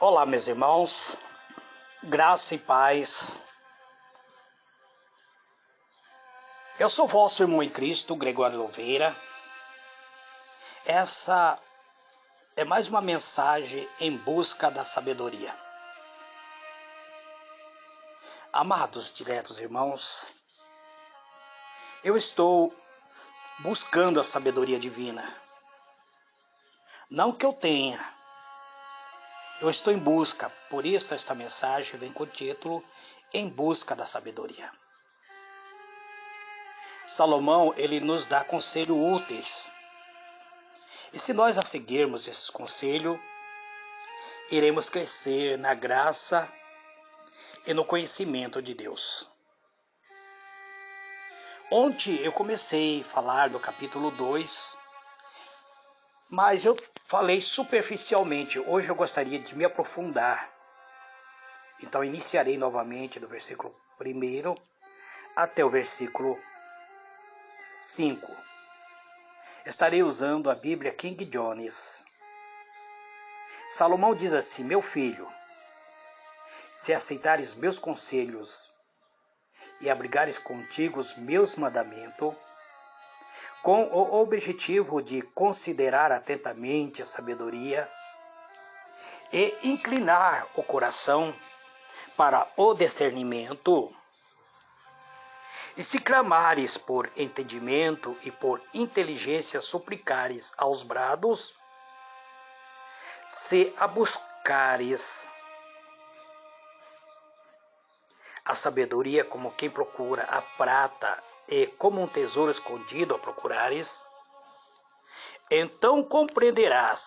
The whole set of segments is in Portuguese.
Olá, meus irmãos, graça e paz. Eu sou vosso irmão em Cristo, Gregório Oliveira. Essa é mais uma mensagem em busca da sabedoria. Amados diretos irmãos, eu estou buscando a sabedoria divina. Não que eu tenha, eu estou em busca. Por isso esta mensagem vem com o título Em Busca da Sabedoria. Salomão, ele nos dá conselhos úteis. E se nós a seguirmos esse conselho, iremos crescer na graça e no conhecimento de Deus. Ontem eu comecei a falar do capítulo 2, mas eu falei superficialmente. Hoje eu gostaria de me aprofundar. Então iniciarei novamente do versículo 1 até o versículo 5. Estarei usando a Bíblia King James. Salomão diz assim: meu filho, se aceitares meus conselhos e abrigares contigo os meus mandamentos, com o objetivo de considerar atentamente a sabedoria e inclinar o coração para o discernimento, e se clamares por entendimento e por inteligência suplicares aos brados, se a buscares a sabedoria como quem procura a prata e como um tesouro escondido a procurares, então compreenderás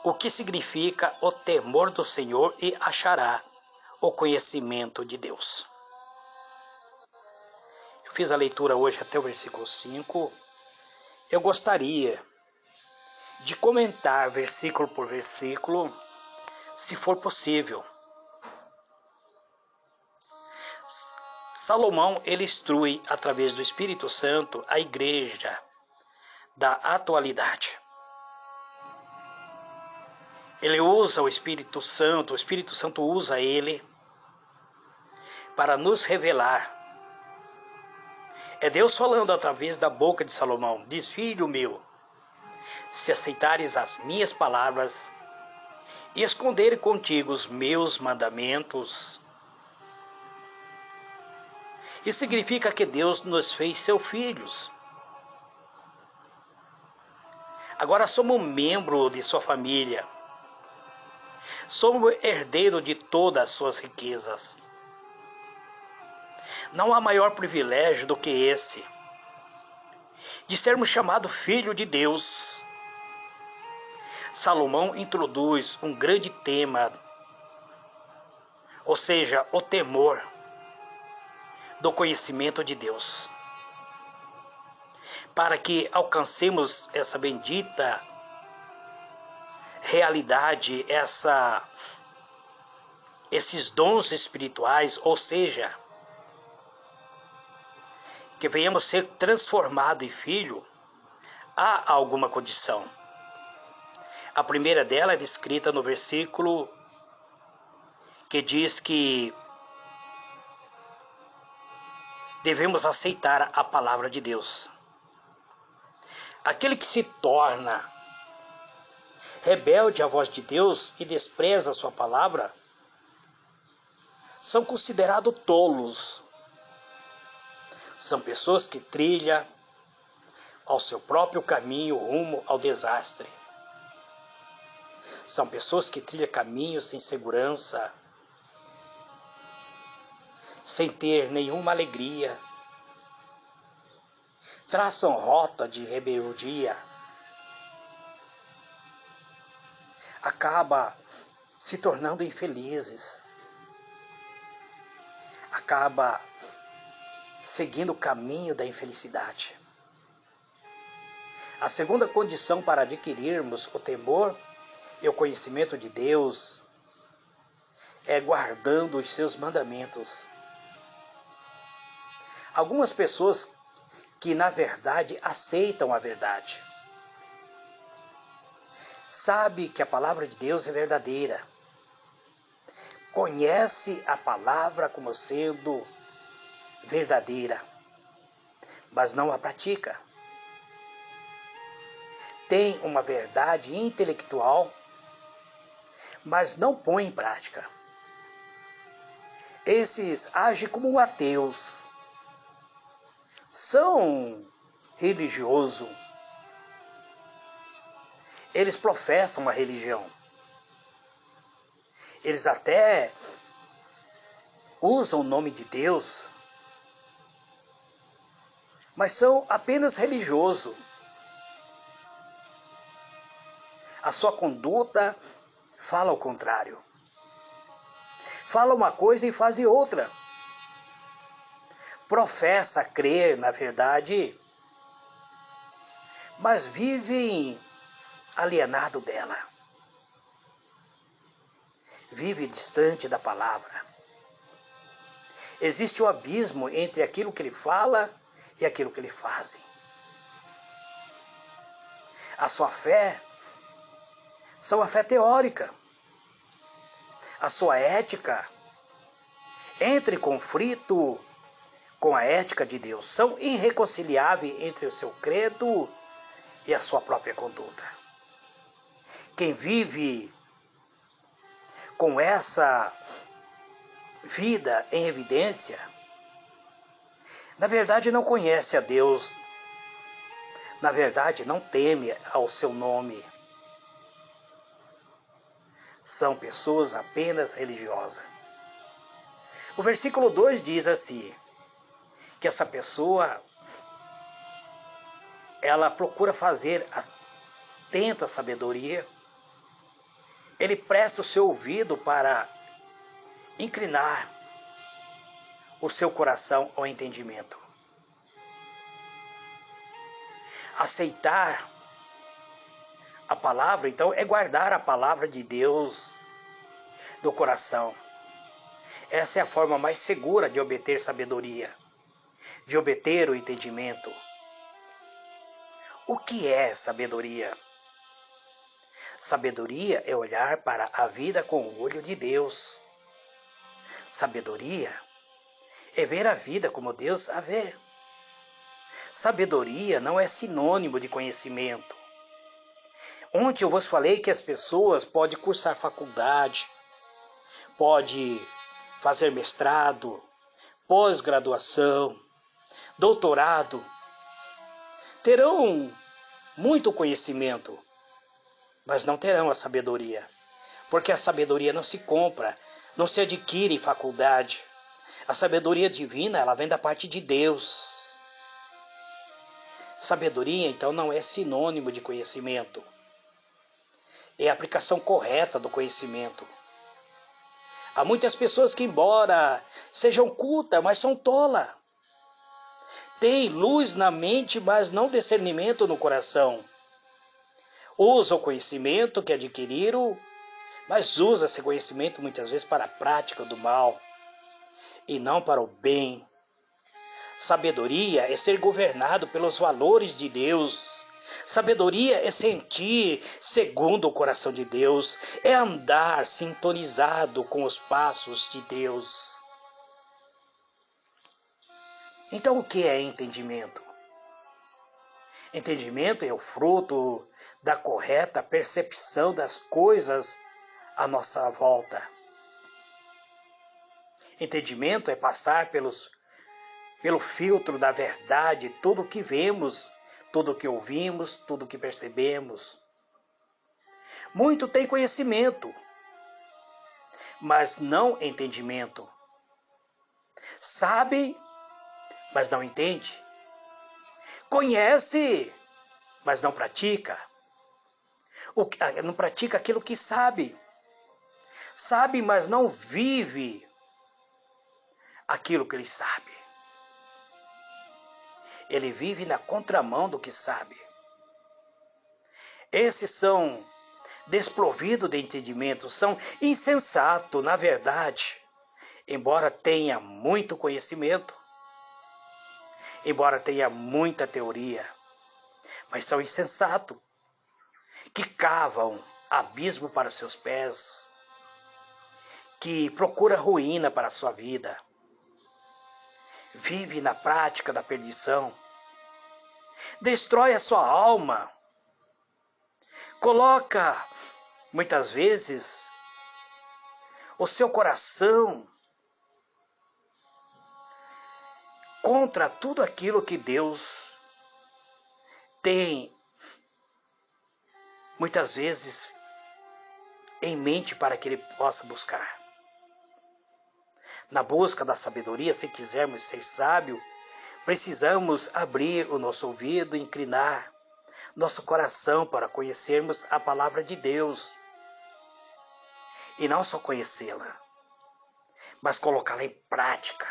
o que significa o temor do Senhor e achará o conhecimento de Deus. Eu fiz a leitura hoje até o versículo 5. Eu gostaria de comentar versículo por versículo, se for possível. Salomão, ele instrui através do Espírito Santo a igreja da atualidade. Ele usa o Espírito Santo usa ele para nos revelar. É Deus falando através da boca de Salomão. Diz: filho meu, se aceitares as minhas palavras e esconder contigo os meus mandamentos. Isso significa que Deus nos fez seus filhos. Agora somos membro de sua família. Somos herdeiro de todas as suas riquezas. Não há maior privilégio do que esse, de sermos chamados filho de Deus. Salomão introduz um grande tema, ou seja, o temor do conhecimento de Deus, para que alcancemos essa bendita realidade, esses dons espirituais, ou seja, que venhamos ser transformados em filho. Há alguma condição. A primeira dela é descrita no versículo que diz que devemos aceitar a palavra de Deus. Aquele que se torna rebelde à voz de Deus e despreza a sua palavra são considerados tolos. São pessoas que trilham ao seu próprio caminho rumo ao desastre. São pessoas que trilham caminhos sem segurança, sem ter nenhuma alegria. Traçam rota de rebeldia. Acaba se tornando infelizes. Acaba seguindo o caminho da infelicidade. A segunda condição para adquirirmos o temor e o conhecimento de Deus é guardando os seus mandamentos. Algumas pessoas que na verdade aceitam a verdade, sabe que a palavra de Deus é verdadeira, conhece a palavra como sendo verdadeira, mas não a pratica. Tem uma verdade intelectual, mas não põe em prática. Esses agem como ateus. São religiosos. Eles professam uma religião. Eles até usam o nome de Deus, mas são apenas religiosos. A sua conduta fala o contrário. Fala uma coisa e faz outra. Professa crer na verdade, mas vivem alienado dela. Vive distante da palavra. Existe um abismo entre aquilo que ele fala e aquilo que ele faz. A sua fé são a fé teórica. A sua ética entra em conflito com a ética de Deus. São irreconciliáveis entre o seu credo e a sua própria conduta. Quem vive com essa vida em evidência, na verdade não conhece a Deus, na verdade não teme ao seu nome. São pessoas apenas religiosas. O versículo 2 diz assim, que essa pessoa, ela procura fazer atenta sabedoria, ele presta o seu ouvido para inclinar o seu coração ao entendimento. Aceitar a palavra, então, é guardar a palavra de Deus no coração. Essa é a forma mais segura de obter sabedoria, de obter o entendimento. O que é sabedoria? Sabedoria é olhar para a vida com o olho de Deus. Sabedoria é ver a vida como Deus a vê. Sabedoria não é sinônimo de conhecimento. Ontem eu vos falei que as pessoas podem cursar faculdade, podem fazer mestrado, pós-graduação, doutorado, terão muito conhecimento, mas não terão a sabedoria, porque a sabedoria não se compra, não se adquire em faculdade. A sabedoria divina, ela vem da parte de Deus. Sabedoria, então, não é sinônimo de conhecimento. É a aplicação correta do conhecimento. Há muitas pessoas que, embora sejam cultas, mas são tolas. Têm luz na mente, mas não discernimento no coração. Usam o conhecimento que adquiriram, mas usam esse conhecimento muitas vezes para a prática do mal e não para o bem. Sabedoria é ser governado pelos valores de Deus. Sabedoria é sentir segundo o coração de Deus, é andar sintonizado com os passos de Deus. Então, o que é entendimento? Entendimento é o fruto da correta percepção das coisas à nossa volta. Entendimento é passar pelo filtro da verdade tudo o que vemos, tudo o que ouvimos, tudo o que percebemos. Muito tem conhecimento, mas não entendimento. Sabe, mas não entende. Conhece, mas não pratica. Não pratica aquilo que sabe. Sabe, mas não vive aquilo que ele sabe. Ele vive na contramão do que sabe. Esses são desprovidos de entendimento, são insensatos, na verdade, embora tenha muito conhecimento, embora tenha muita teoria, mas são insensatos, que cavam abismo para seus pés, que procura ruína para a sua vida, vive na prática da perdição, destrói a sua alma, coloca, muitas vezes, o seu coração contra tudo aquilo que Deus tem, muitas vezes, em mente para que ele possa buscar. Na busca da sabedoria, se quisermos ser sábios, precisamos abrir o nosso ouvido, inclinar nosso coração para conhecermos a palavra de Deus. E não só conhecê-la, mas colocá-la em prática.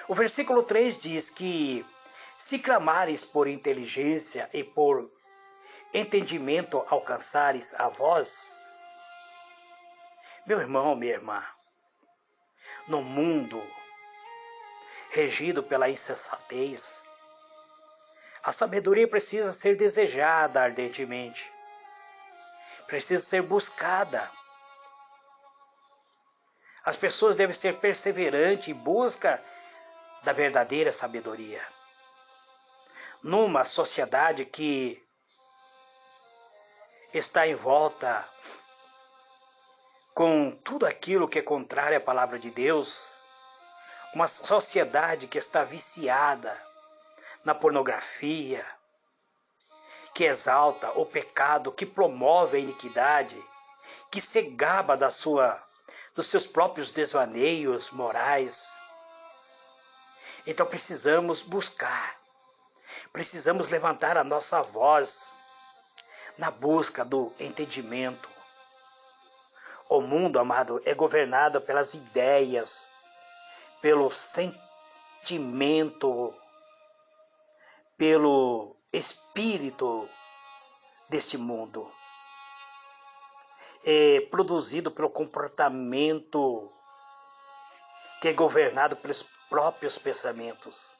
O versículo 3 diz que se clamares por inteligência e por entendimento alcançares a voz, meu irmão, minha irmã, no mundo regido pela insensatez, a sabedoria precisa ser desejada ardentemente, precisa ser buscada. As pessoas devem ser perseverantes em busca da verdadeira sabedoria. Numa sociedade que está em volta com tudo aquilo que é contrário à palavra de Deus, uma sociedade que está viciada na pornografia, que exalta o pecado, que promove a iniquidade, que se gaba dos seus próprios desvaneios morais. Então precisamos buscar, precisamos levantar a nossa voz na busca do entendimento. O mundo, amado, é governado pelas ideias, pelo sentimento, pelo espírito deste mundo. É produzido pelo comportamento que é governado pelos próprios pensamentos.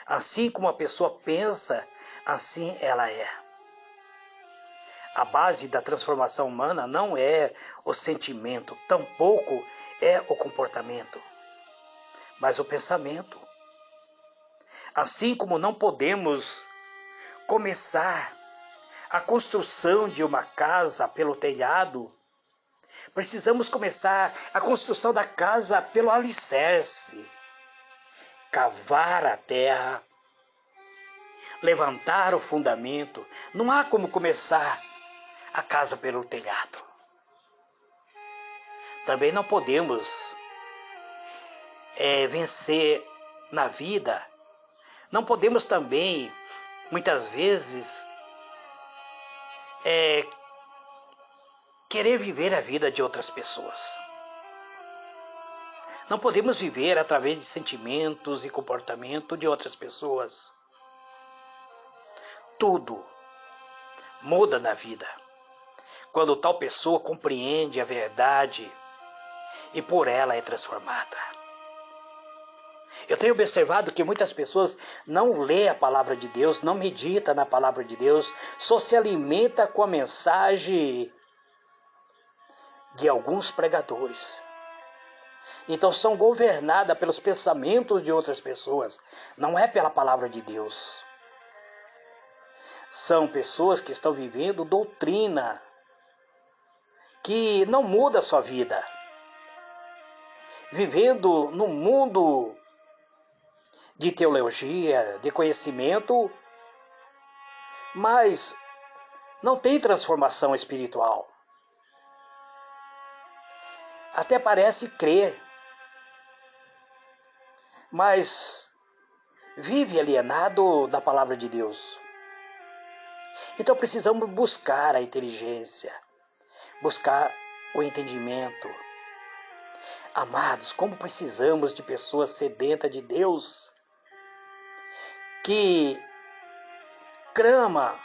Assim como a pessoa pensa, assim ela é. A base da transformação humana não é o sentimento, tampouco é o comportamento, mas o pensamento. Assim como não podemos começar a construção de uma casa pelo telhado, precisamos começar a construção da casa pelo alicerce. Cavar a terra, levantar o fundamento. Não há como começar a casa pelo telhado. Também não podemos vencer na vida. Não podemos também, muitas vezes, querer viver a vida de outras pessoas. Não podemos viver através de sentimentos e comportamento de outras pessoas. Tudo muda na vida quando tal pessoa compreende a verdade e por ela é transformada. Eu tenho observado que muitas pessoas não lêem a palavra de Deus, não meditam na palavra de Deus, só se alimenta com a mensagem de alguns pregadores. Então são governadas pelos pensamentos de outras pessoas, não é pela palavra de Deus. São pessoas que estão vivendo doutrina que não muda a sua vida. Vivendo no mundo de teologia, de conhecimento, mas não tem transformação espiritual. Até parece crer, mas vive alienado da palavra de Deus. Então precisamos buscar a inteligência, buscar o entendimento. Amados, como precisamos de pessoas sedentas de Deus, que clama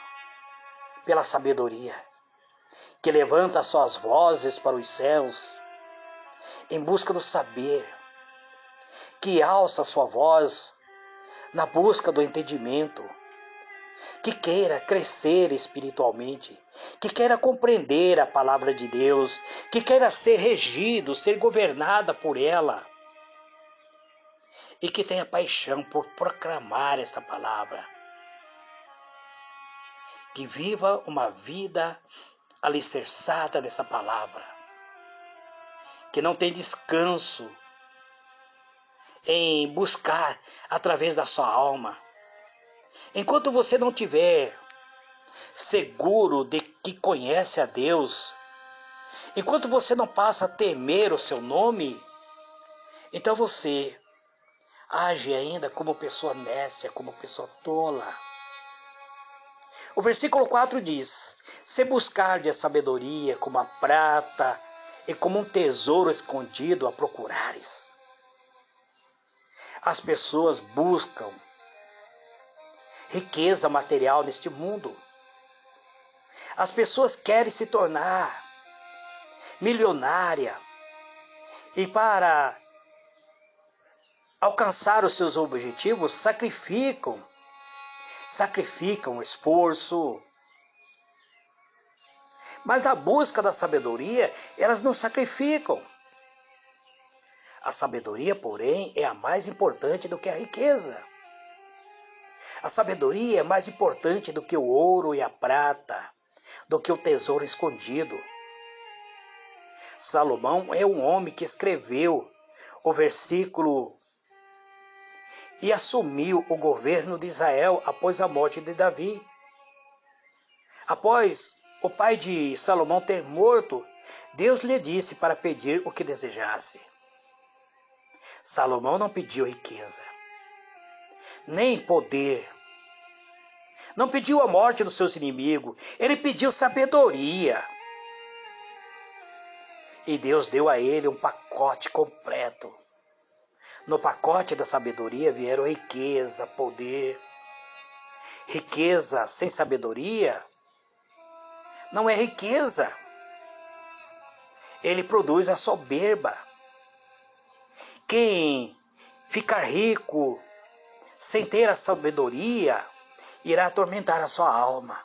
pela sabedoria, que levanta suas vozes para os céus, em busca do saber, que alça sua voz na busca do entendimento, que queira crescer espiritualmente, que queira compreender a palavra de Deus, que queira ser regido, ser governada por ela, e que tenha paixão por proclamar essa palavra, que viva uma vida alicerçada nessa palavra, que não tem descanso em buscar através da sua alma. Enquanto você não tiver seguro de que conhece a Deus, enquanto você não passa a temer o seu nome, então você age ainda como pessoa nécia, como pessoa tola. O versículo 4 diz: se buscardes a sabedoria como a prata e como um tesouro escondido a procurares. As pessoas buscam riqueza material neste mundo. As pessoas querem se tornar milionária e para alcançar os seus objetivos sacrificam esforço. Mas na busca da sabedoria, elas não sacrificam. A sabedoria, porém, é a mais importante do que a riqueza. A sabedoria é mais importante do que o ouro e a prata, do que o tesouro escondido. Salomão é um homem que escreveu o versículo e assumiu o governo de Israel após a morte de Davi. Após o pai de Salomão ter morto, Deus lhe disse para pedir o que desejasse. Salomão não pediu riqueza, nem poder, não pediu a morte dos seus inimigos, ele pediu sabedoria. E Deus deu a ele um pacote completo. No pacote da sabedoria vieram riqueza, poder. Riqueza sem sabedoria não é riqueza. Ele produz a soberba. Quem ficar rico sem ter a sabedoria irá atormentar a sua alma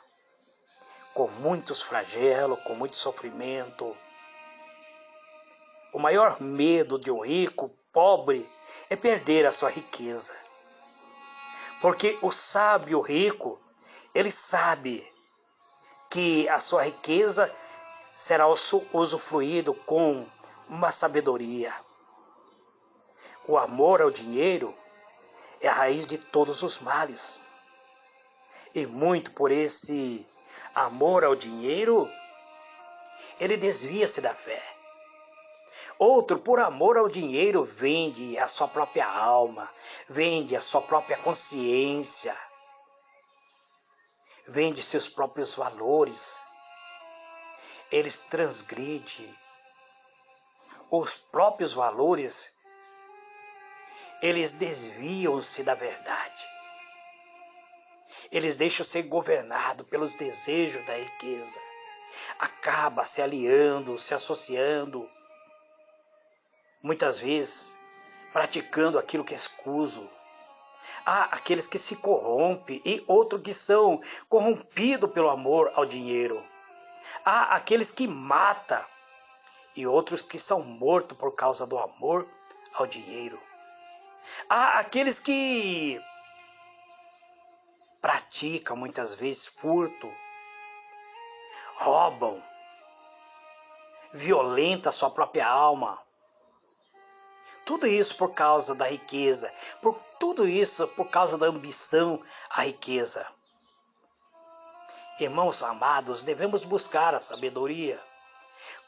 com muitos flagelos, com muito sofrimento. O maior medo de um rico pobre é perder a sua riqueza. Porque o sábio rico, ele sabe que a sua riqueza será usufruído com uma sabedoria. O amor ao dinheiro é a raiz de todos os males. E muito por esse amor ao dinheiro, ele desvia-se da fé. Outro, por amor ao dinheiro, vende a sua própria alma, vende a sua própria consciência, vende seus próprios valores. Eles transgridem os próprios valores, eles desviam-se da verdade. Eles deixam ser governados pelos desejos da riqueza. Acaba se aliando, se associando, muitas vezes praticando aquilo que é escuso. Há aqueles que se corrompem e outros que são corrompidos pelo amor ao dinheiro. Há aqueles que matam e outros que são mortos por causa do amor ao dinheiro. Há aqueles que praticam muitas vezes furto, roubam, violentam a sua própria alma. Tudo isso por causa da riqueza, tudo isso por causa da ambição à riqueza. Irmãos amados, devemos buscar a sabedoria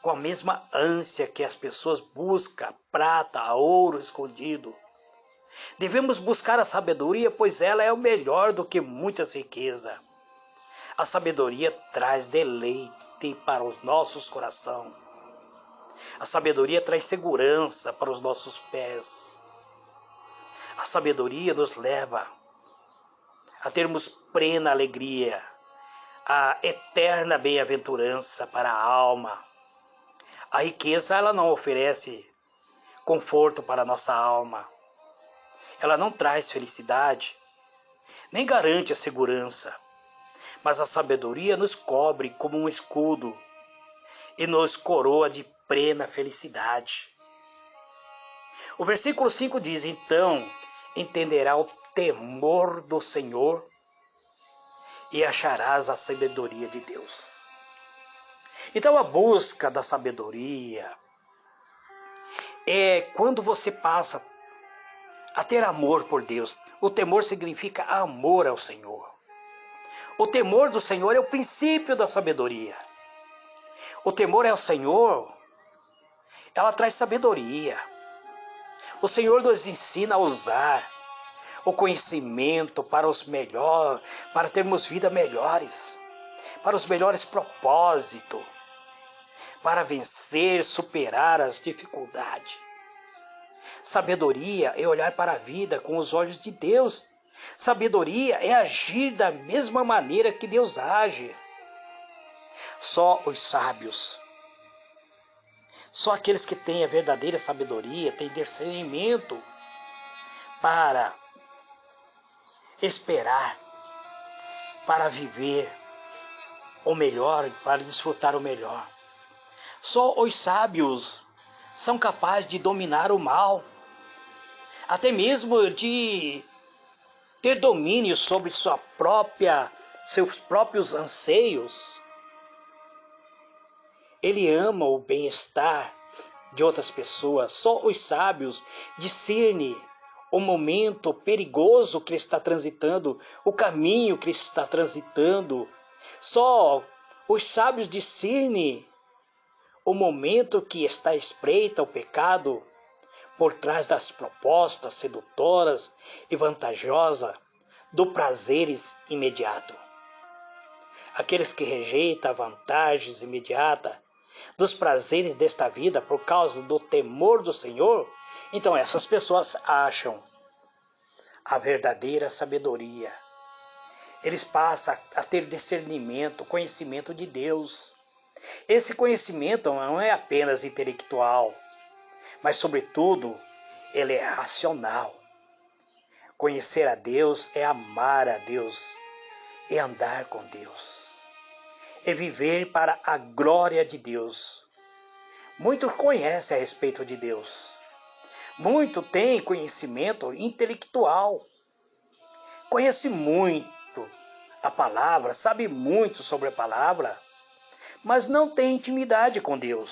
com a mesma ânsia que as pessoas buscam prata, ouro escondido. Devemos buscar a sabedoria, pois ela é o melhor do que muitas riquezas. A sabedoria traz deleite para os nossos corações. A sabedoria traz segurança para os nossos pés. A sabedoria nos leva a termos plena alegria, a eterna bem-aventurança para a alma. A riqueza, ela não oferece conforto para a nossa alma. Ela não traz felicidade, nem garante a segurança. mas a sabedoria nos cobre como um escudo e nos coroa de plena felicidade. O versículo 5 diz: então entenderá o temor do Senhor e acharás a sabedoria de Deus. Então a busca da sabedoria é quando você passa a ter amor por Deus. O temor significa amor ao Senhor. O temor do Senhor é o princípio da sabedoria. O temor ao Senhor, ela traz sabedoria. O Senhor nos ensina a usar o conhecimento para para termos vidas melhores, para os melhores propósitos, para vencer, superar as dificuldades. Sabedoria é olhar para a vida com os olhos de Deus. Sabedoria é agir da mesma maneira que Deus age. Só os sábios, só aqueles que têm a verdadeira sabedoria, têm discernimento para esperar, para viver o melhor, para desfrutar o melhor. Só os sábios são capazes de dominar o mal, até mesmo de ter domínio sobre seus próprios anseios. Ele ama o bem-estar de outras pessoas. Só os sábios discernem o momento perigoso que ele está transitando, o caminho que ele está transitando. Só os sábios discernem o momento que está espreita o pecado por trás das propostas sedutoras e vantajosas do prazeres imediato. Aqueles que rejeitam vantagens imediatas dos prazeres desta vida por causa do temor do Senhor, então essas pessoas acham a verdadeira sabedoria. Eles passam a ter discernimento, conhecimento de Deus. Esse conhecimento não é apenas intelectual, mas sobretudo ele é racional. Conhecer a Deus é amar a Deus, é andar com Deus, é viver para a glória de Deus. Muitos conhecem a respeito de Deus. Muito tem conhecimento intelectual. Conhece muito a palavra, sabe muito sobre a palavra, mas não tem intimidade com Deus.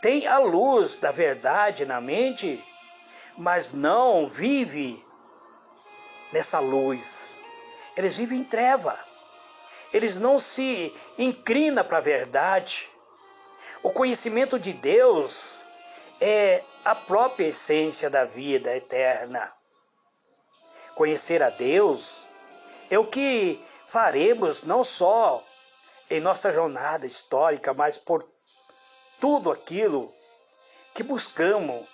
Tem a luz da verdade na mente, mas não vive nessa luz. Eles vivem em treva. Eles não se inclinam para a verdade. O conhecimento de Deus é a própria essência da vida eterna. Conhecer a Deus é o que faremos não só em nossa jornada histórica, mas por tudo aquilo que buscamos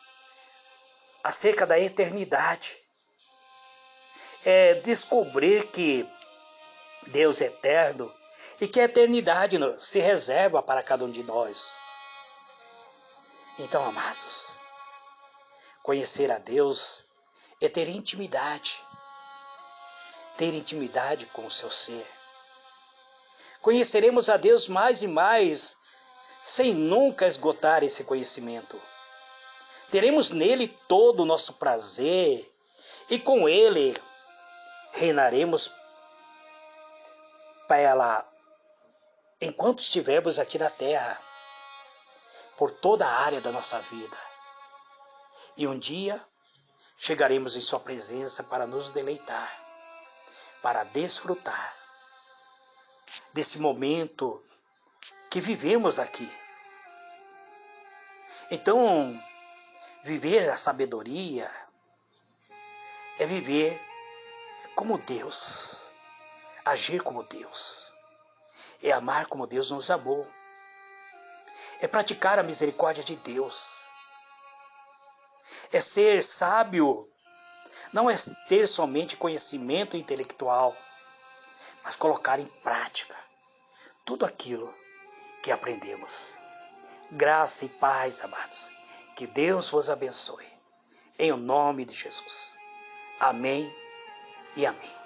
acerca da eternidade. É descobrir que Deus é eterno e que a eternidade se reserva para cada um de nós. Então, amados, conhecer a Deus é ter intimidade com o seu ser. Conheceremos a Deus mais e mais, sem nunca esgotar esse conhecimento. Teremos nele todo o nosso prazer e com ele reinaremos para ela enquanto estivermos aqui na terra, por toda a área da nossa vida. E um dia chegaremos em sua presença para nos deleitar, para desfrutar desse momento que vivemos aqui. Então, viver a sabedoria é viver como Deus, agir como Deus, é amar como Deus nos amou, é praticar a misericórdia de Deus, é ser sábio, não é ter somente conhecimento intelectual, mas colocar em prática tudo aquilo que aprendemos. Graça e paz, amados. Que Deus vos abençoe. Em o nome de Jesus. Amém e amém.